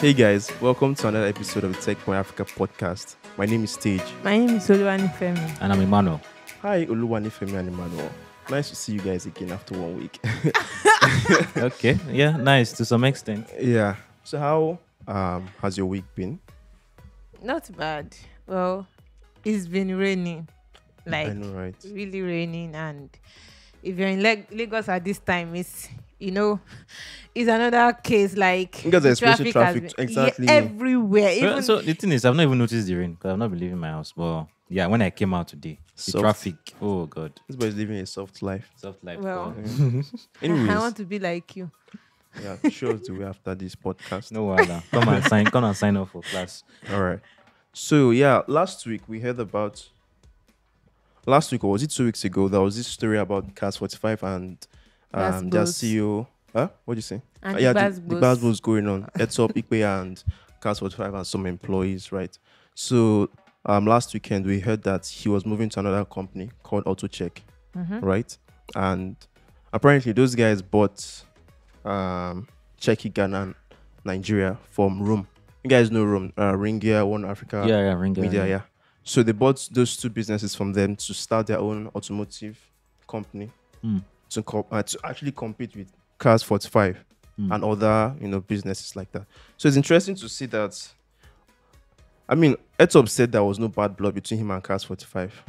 Hey guys, welcome to another episode of the Tech Point Africa podcast. My name is Stage. My name is Oluwani Femi. And I'm Emmanuel. Hi, Oluwani Femi and Emmanuel. Nice to see you guys again after 1 week. Okay, yeah, nice to some extent. Yeah. So how has your week been? Not bad. Well, it's been raining. I know, right? Really raining. And if you're in Lagos at this time, it's another case. Like, You guys are the experiencing has traffic, been- exactly. yeah, everywhere. Even So the thing is, I've not even noticed the rain because I've not been leaving my house. But yeah, when I came out today, the Soft. traffic, oh God. This boy is living a soft life. Soft life. Well, Anyways, I want to be like you. yeah, show us the way after this podcast. No wahala. Come and sign up for class. All right. So yeah, last week, or was it 2 weeks ago? There was this story about Cas 45 and their Gbasgbos. CEO. Huh? What do you say? And Yeah, the the Gbasgbos going on. Etop, Ikpe, and Cas 45 and some employees, right? So last weekend we heard that he was moving to another company called AutoCheck, right? And apparently those guys bought Checky Ghana, Nigeria from Rome. You guys know Rome, Ringia, One Africa. Yeah, ring Media, yeah. So they bought those two businesses from them to start their own automotive company to actually compete with Cars 45 and other businesses like that. So it's interesting to see that. I mean, Etop said there was no bad blood between him and Cars 45,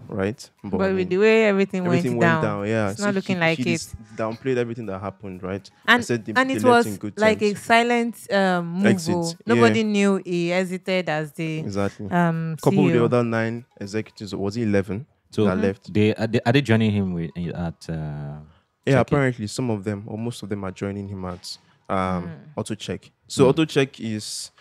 right? But I with mean, the way everything went down, yeah. it's not looking like he it. downplayed everything that happened, right? And, said they and it left in was good like terms. a silent move. Exit, Oh. yeah. Nobody knew he hesited as the Exactly. Couple with the CEO. other 9 executives, or was it 11 So that left? are they joining him with at Yeah, Check-in? apparently some of them or most of them are joining him at AutoCheck. So AutoCheck is,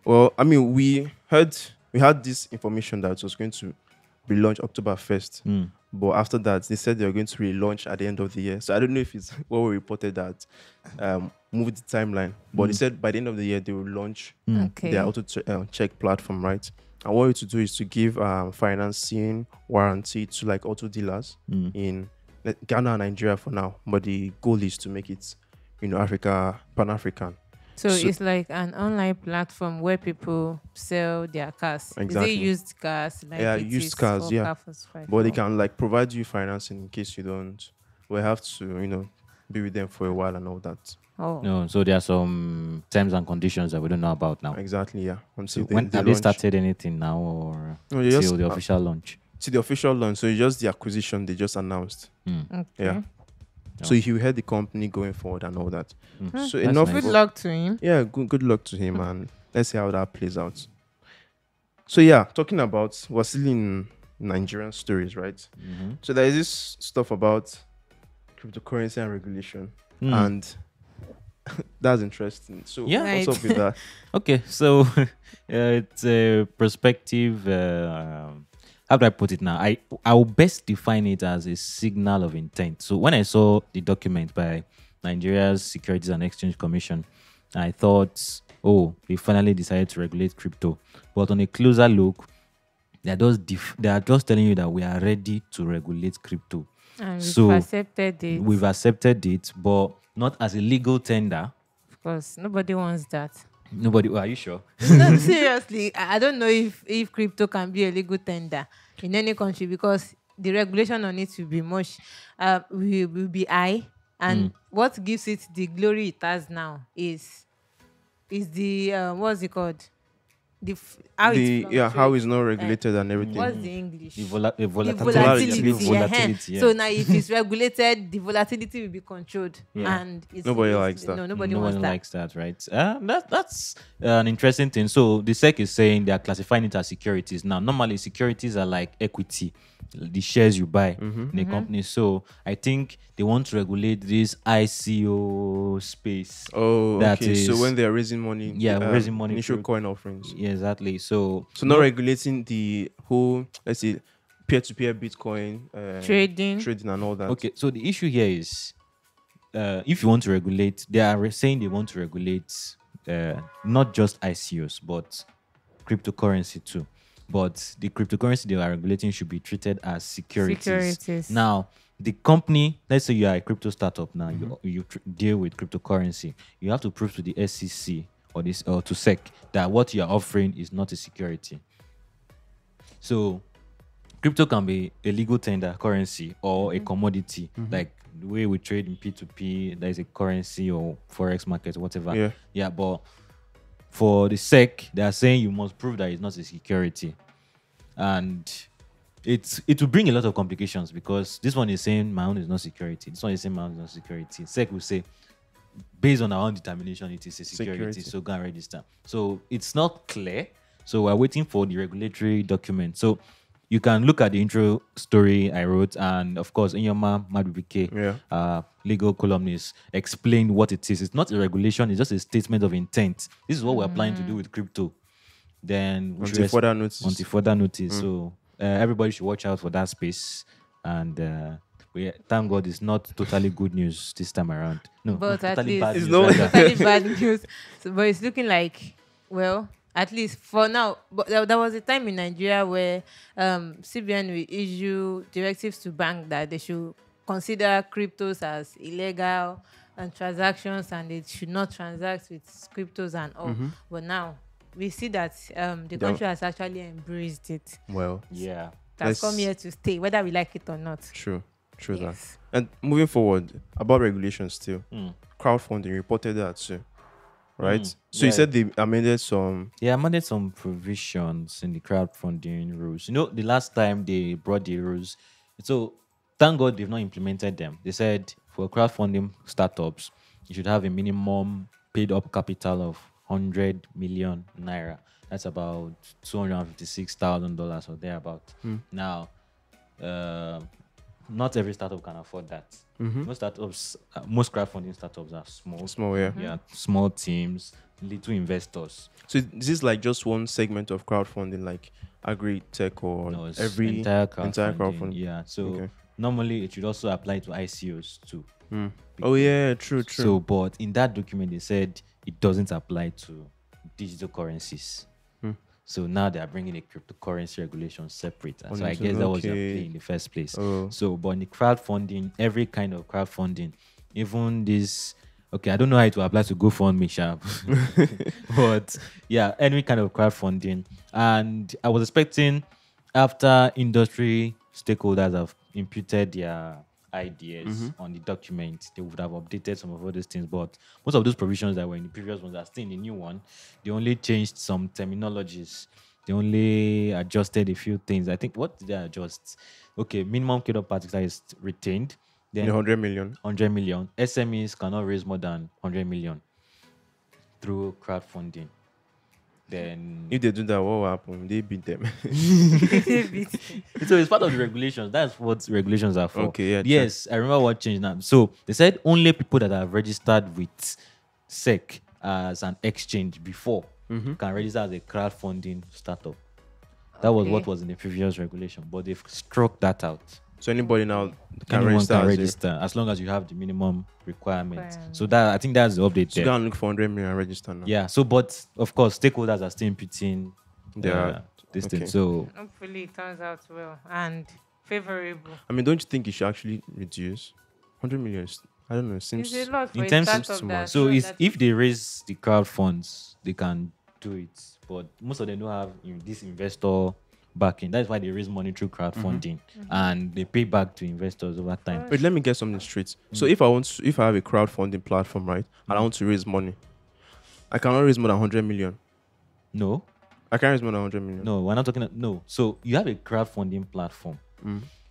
well, I mean, we had this information that it was going to be launched October 1st. But after that, they said they were going to relaunch at the end of the year. So I don't know if it's what we reported that moved the timeline. But they said by the end of the year, they will launch Okay. their check platform, right? And what we to do is to give financing warranty to like auto dealers in Ghana and Nigeria for now. But the goal is to make it, Africa, Pan-African. So So- it's like an online platform where people sell their cars. Exactly. Is it used cars? Like Yeah, it used is cars, for yeah. car first five But they or- can like provide you financing in case you don't. We have to, be with them for a while and all that. Oh, No, so there are some terms and conditions that we don't know about now. Exactly, yeah. Until When have they launch. started anything now or No, they till just, the official launch? to the official launch. So it's just the acquisition they just announced. okay. Yeah. Yeah. So you heard the company going forward and all that. So That's enough. nice. Good luck to him. Yeah, good luck to him, and let's see how that plays out. So yeah, talking about, we're still in Nigerian stories, right? So there is this stuff about cryptocurrency and regulation, and that's interesting. So Yeah. what's Right. up with that? Okay, so it's a perspective. How do I put it now? I will best define it as a signal of intent. So when I saw the document by Nigeria's Securities and Exchange Commission, I thought, oh, they finally decided to regulate crypto. But on a closer look, they are just telling you that we are ready to regulate crypto. And we've So, accepted it. We've accepted it, but not as a legal tender. Of course, nobody wants that. Nobody. Are you sure? No, seriously, I don't know if crypto can be a legal tender in any country because the regulation on it will be much, will be high, and what gives it the glory it has now is the what's it called? How how it's not regulated and everything. What's the English? The The volatility. volatility. Yeah. So now, if it's regulated, the volatility will be controlled, Yeah. and Nobody likes that. No, nobody no wants one that. likes that, right? That's an interesting thing. So the SEC is saying they are classifying it as securities. Now, normally securities are like equity, the shares you buy in a company. So I think they want to regulate this ICO space. Oh, That okay. So is- when they're raising money, Yeah, raising money initial through- coin offerings. Yeah, exactly. So So not regulating the whole, let's say, peer-to-peer Bitcoin Trading. and all that. okay. So the issue here is, if you want to regulate, they are saying they want to regulate not just ICOs but cryptocurrency too. But the cryptocurrency they are regulating should be treated as securities. Now, the company, let's say you are a crypto startup now, you deal with cryptocurrency. You have to prove to the SEC or to SEC that what you are offering is not a security. So crypto can be a legal tender currency or a commodity, like the way we trade in P2P, there is a currency or forex market, whatever. Yeah, but for the SEC, they are saying you must prove that it's not a security. And it will bring a lot of complications because this one is saying my own is not security. This one is saying my own is not security. SEC will say, based on our own determination, it is a security. So go and register. So it's not clear. So we're waiting for the regulatory document. So you can look at the intro story I wrote, and of course, Inyoma Madubike, legal columnist, explained what it is. It's not a regulation, it's just a statement of intent. This is what we're planning to do with crypto. Then until further notice. So everybody should watch out for that space. And we thank God it's not totally good news this time around. No, but totally at bad least news. it's totally bad news. So, but it's looking like, well, at least for now. But there was a time in Nigeria where CBN will issue directives to banks that they should consider cryptos as illegal and transactions, and they should not transact with cryptos and all. But now we see that the country has actually embraced it. Well, yeah, it has come here to stay, whether we like it or not. True that. And moving forward, about regulations still, crowdfunding reported that too, right? So you said they amended some... Yeah, amended some provisions in the crowdfunding rules. You know, the last time they brought the rules, so thank God they've not implemented them. They said for crowdfunding startups, you should have a minimum paid up capital of 100 million naira. That's about $256,000 or thereabout. Now, not every startup can afford that. Most crowdfunding startups are small. Yeah, small teams, little investors. So this is like just one segment of crowdfunding, like agri-tech or No, it's every entire entire crowdfunding. Yeah, so normally it should also apply to ICOs too. Oh yeah, true. So, but in that document they said it doesn't apply to digital currencies. So now they are bringing a cryptocurrency regulation separate. So I guess that was their play in the first place. So, but in the crowdfunding, every kind of crowdfunding, even this, okay, I don't know how it will apply to GoFundMe, sharp. But yeah, any kind of crowdfunding. And I was expecting after industry stakeholders have imputed their ideas on the document, they would have updated some of all these things. But most of those provisions that were in the previous ones are still in the new one. They only changed some terminologies. They only adjusted a few things. I think, what did they adjust? Okay, minimum paid up particular is retained. Then 100 million. 100 million. SMEs cannot raise more than 100 million through crowdfunding. Then if they do that, what will happen? They beat them. So it's part of the regulations. That's what regulations are for. Okay, yeah. Yes, I remember what changed now. So they said only people that have registered with SEC as an exchange before can register as a crowdfunding startup. That was what was in the previous regulation, but they've struck that out. So anybody now can Anyone register, can register as long as you have the minimum requirements. So that, I think that's the update So there. go and look for 100 million and register now. Yeah. So, but of course, stakeholders are still imputing this thing. Okay. So Hopefully it turns out well and favorable. I mean, don't you think it should actually reduce? 100 million, I don't know, seems... It's a lot for in a terms of startup small. that- So that- if they raise the crowd funds, they can do it. But most of them don't have this investor backing. That's why they raise money through crowdfunding and they pay back to investors over time. Wait, let me get something straight. So if I have a crowdfunding platform, right, and I want to raise money, I cannot raise more than 100 million. No, I can't raise more than 100 million. no, we're not talking. No, so you have a crowdfunding platform.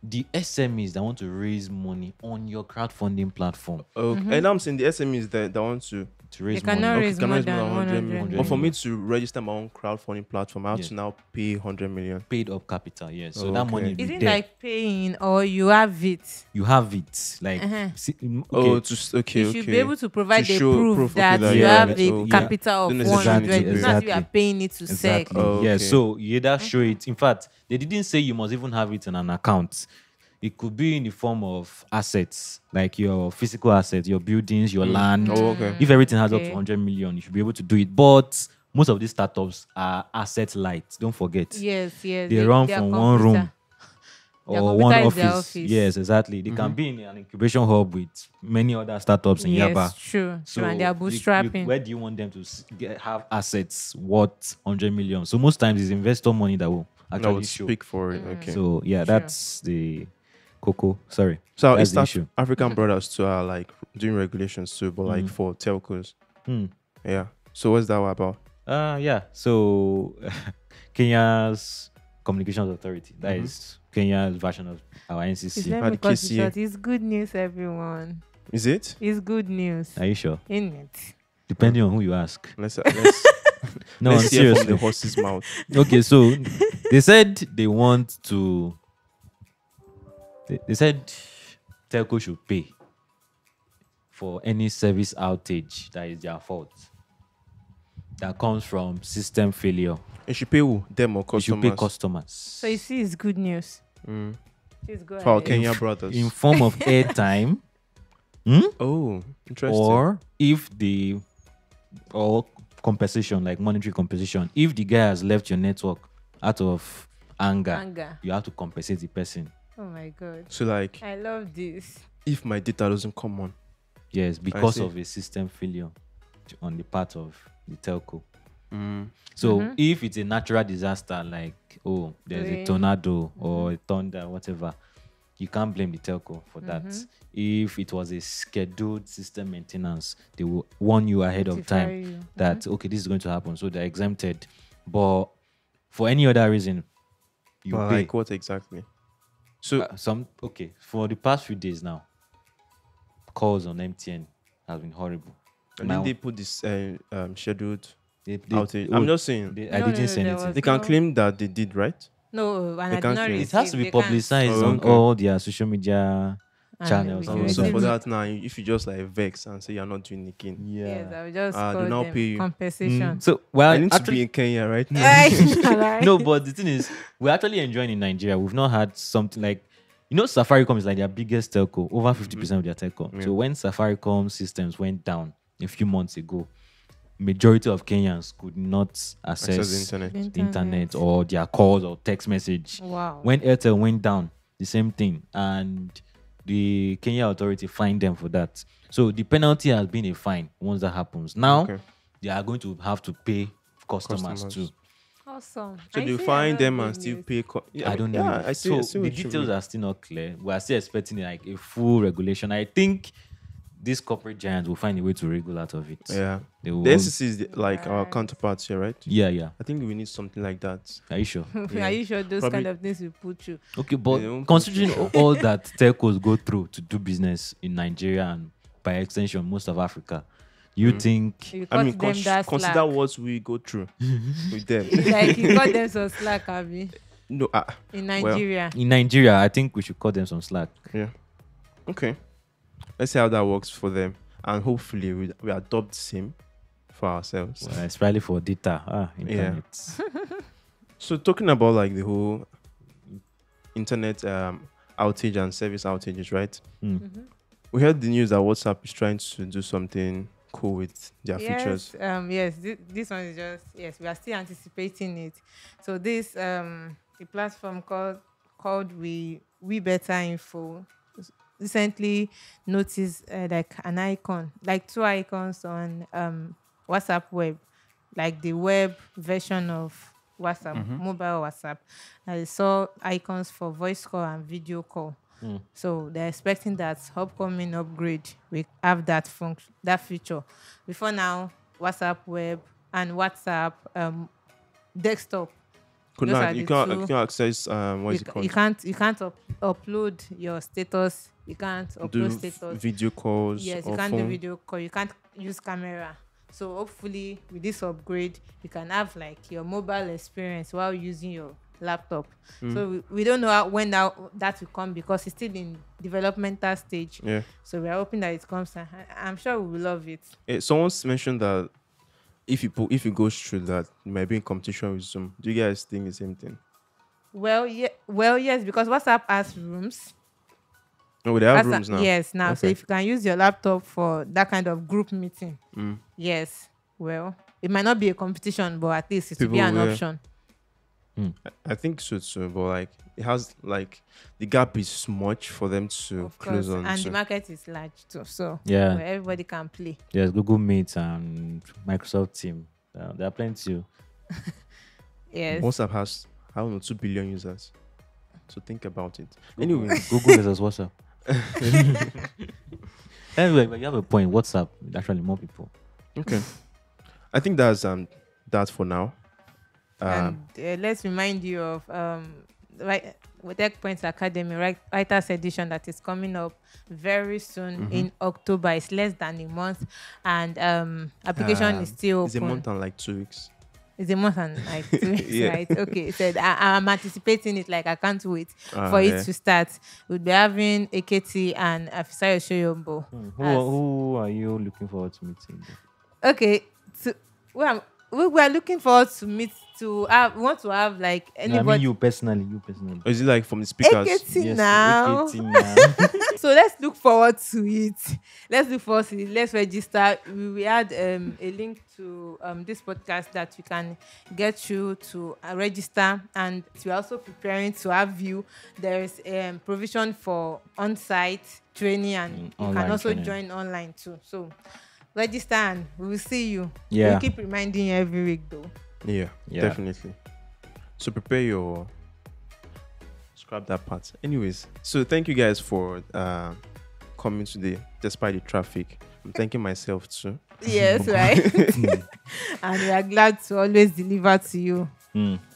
The SMEs that want to raise money on your crowdfunding platform Okay. And I'm saying the SMEs that want to raise They cannot money. raise can more raise than 100 million. But for me to register my own crowdfunding platform, I have Yes. to now pay 100 million. Paid up capital, yes. So Oh, that okay. money will Is be it there. like paying or you have it? You have it, like okay. You should be able to provide To the show proof proof, that okay, you that have you a have it. capital Don't of necessarily 100. need to It's pay. not as if you are paying it to SEC. Exactly. Oh, Yeah. okay. So you either show it. In fact, they didn't say you must even have it in an account. It could be in the form of assets, like your physical assets, your buildings, your land. Oh, okay. If everything has up to Okay. 100 million, you should be able to do it. But most of these startups are asset light. Don't forget. Yes. They run are from one room computer. Their or one computer is their office. office. Yes, exactly. They can be in an incubation hub with many other startups in Yes, Yaba. true. So And they are bootstrapping. where do you want them to have assets worth 100 million? So most times it's investor money that will I actually would show. speak for it. Okay. So yeah, True. that's the cocoa. Sorry, So that's East the issue. African brothers too are like doing regulations too, but like for telcos. Hmm. Yeah. So what's that all about? Yeah. So Kenya's Communications Authority, that is Kenya's version of our Please NCC. let At me the cut it KCA. short. It's good news, everyone. Is it? It's good news. Are you sure? In it. Depending on who you ask. Let's No, let's hear from seriously. the horse's mouth. Okay, so they said they want to. They said telco should pay for any service outage that is their fault, that comes from system failure. And should pay who? Them or You should customers? pay customers. So you see, it's good news. Please go For our ahead. Kenya brothers. in form of airtime, Oh, interesting. or if the or compensation, like monetary compensation. If the guy has left your network out of anger, Anger. you have to compensate the person. Oh my God. So like, I love this. if my data doesn't come on, Yes, because see. of a system failure on the part of the telco. So if it's a natural disaster, like there's a Rain. tornado or a thunder, whatever, you can't blame the telco for that. If it was a scheduled system maintenance, they will warn you ahead of Notify time you. that okay, this is going to happen, so they're exempted. But for any other reason, you but pay. like what exactly? So For the past few days now, calls on MTN has been horrible. and Now, then they put this scheduled they- outage. I'm just saying I No, didn't no, say there anything. was- they can No. claim that they did, right? No, and I did can't not claim. It receive. has to be They can't. publicized Oh, on okay. all their social media And channels. we and will So receive for it. that now, if you just like vex and say you're not doing again, Yes, I will just Ah, call they now them pay you. compensation. So well, I need to be actually, in Kenya right now. Right? no, but the thing is, we're actually enjoying in Nigeria. We've not had something like, Safaricom is like their biggest telco, over 50% of their telco. So when Safaricom systems went down a few months ago, majority of Kenyans could not access Access the internet. the internet or their calls or text message. Wow. When Airtel went down, the same thing, and the Kenya authority fined them for that. So the penalty has been a fine once that happens. Now Okay. they are going to have to pay customers too. Awesome. So I they see find another them and good still news. pay. I don't know. Yeah, I see. I see So the what you details mean. are still not clear. We are still expecting like a full regulation. I think these corporate giants will find a way to wriggle out of it. Yeah. They will. The NCC is like our Right. counterparts here, right? Yeah. I think we need something like that. Are you sure? Are you sure those Probably- kind of things will put you? Okay, but They won't considering all that telcos go through to do business in Nigeria and by extension most of Africa, you think You I cut mean, them that consider slack. what we go through with them. Like you cut them some slack, Abby, No, in Nigeria. in Nigeria, I think we should cut them some slack. yeah. Okay. Let's see how that works for them, and hopefully we adopt the same for ourselves. It's probably for data. Internet. So talking about like the whole internet outage and service outages, right? We heard the news that WhatsApp is trying to do something cool with their features. Yes, this one is just we are still anticipating it. So this the platform called We Better Info recently noticed like an icon, like two icons on WhatsApp web, like the web version of WhatsApp, mobile WhatsApp. I saw icons for voice call and video call. So they're expecting that upcoming upgrade will have that function, that feature. Before now, WhatsApp web and WhatsApp desktop. Could Those not are you the can't two. you can't access what is it called? You can't upload your status. You can't Do upload status. video calls. Yes, you or can't phone. do video call. You can't use camera. So hopefully with this upgrade, you can have like your mobile experience while using your laptop. So we don't know when that will come because it's still in developmental stage. Yeah. So we're hoping that it comes. And I'm sure we will love it. Someone's mentioned that if you go through that, you might be in competition with Zoom. Do you guys think the same thing? Well, yes, because WhatsApp has rooms. No, they have WhatsApp- rooms now. Yes, now. So Okay. if you can use your laptop for that kind of group meeting, yes. Well, it might not be a competition, but at least it will be People an will- option. I think so too, but like it has like the gap is much for them to Of close course. on. And So the market is large too. So Yeah. where everybody can play. There's Google Meet and Microsoft Team. There are plenty. Yes. WhatsApp has, I don't know, 2 billion users. So think about it. Anyway, Google is as WhatsApp. Anyway, but you have a point. WhatsApp, actually more people. okay. I think that's that for now. And let's remind you of right Tech Points Academy Writers Edition that is coming up very soon in October. It's less than a month, and application is still It's a open. month and like 2 weeks. It's a month and like 2 weeks, Yeah. right? Okay, so I'm anticipating it. Like I can't wait for Yeah. it to start. We'll be having AKT and Afisayo Shoyombo. Who are you looking forward to meeting? Okay, so we are looking forward to meet. We want to have like No, I anybody. mean you personally. Or is it like from the speakers? AKT Yes, now. AKT now. So let's look forward to it. Let's register. We had a link to this podcast that you can get you to register, and we're also preparing to have you. There is provision for on-site training, and you can online also training. join online too. So register and we will see you. Yeah. We'll keep reminding you every week though. Yeah, Yeah. definitely. So prepare your scrap that part. Anyways, so thank you guys for coming today despite the traffic. I'm thanking myself too. Yes, right. And we are glad to always deliver to you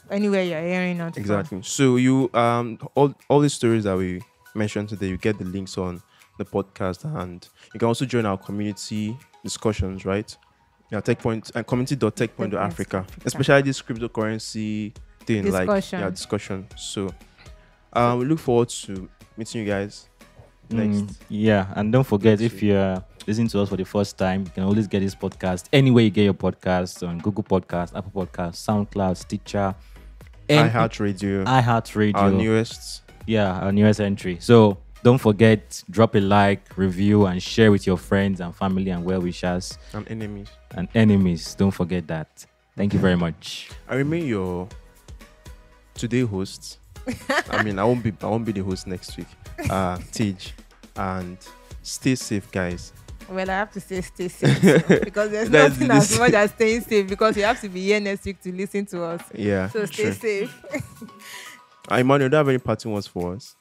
anywhere you're hearing us from. Exactly. So you all the stories that we mentioned today, you get the links on the podcast, and you can also join our community discussions, right? Yeah, TechPoint and community.techpoint.africa, especially this cryptocurrency thing, Discussion. discussion. So we look forward to meeting you guys next. Yeah, and don't forget, Next if you're listening to us for the first time, you can always get this podcast anywhere you get your podcast, on Google Podcasts, Apple Podcasts, SoundCloud, Stitcher, iHeartRadio, iHeartRadio. our newest. Yeah, our newest entry. So don't forget, drop a like, review, and share with your friends and family and well-wishers and enemies. and enemies. Don't forget that. Thank you very much. I remain your today host. I mean, I won't be the host next week. Tej, and stay safe, guys. Well, I have to say stay safe because there's nothing as much as staying safe, because you have to be here next week to listen to us. Yeah. So stay true. safe. Emmanuel, do you have any parting words for us?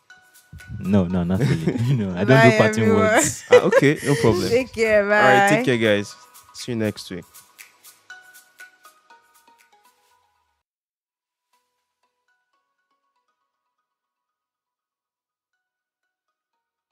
No, not really. No, I don't Bye, do parting everyone. words. Okay, no problem. Take care. Bye. All right, take care, guys. See you next week.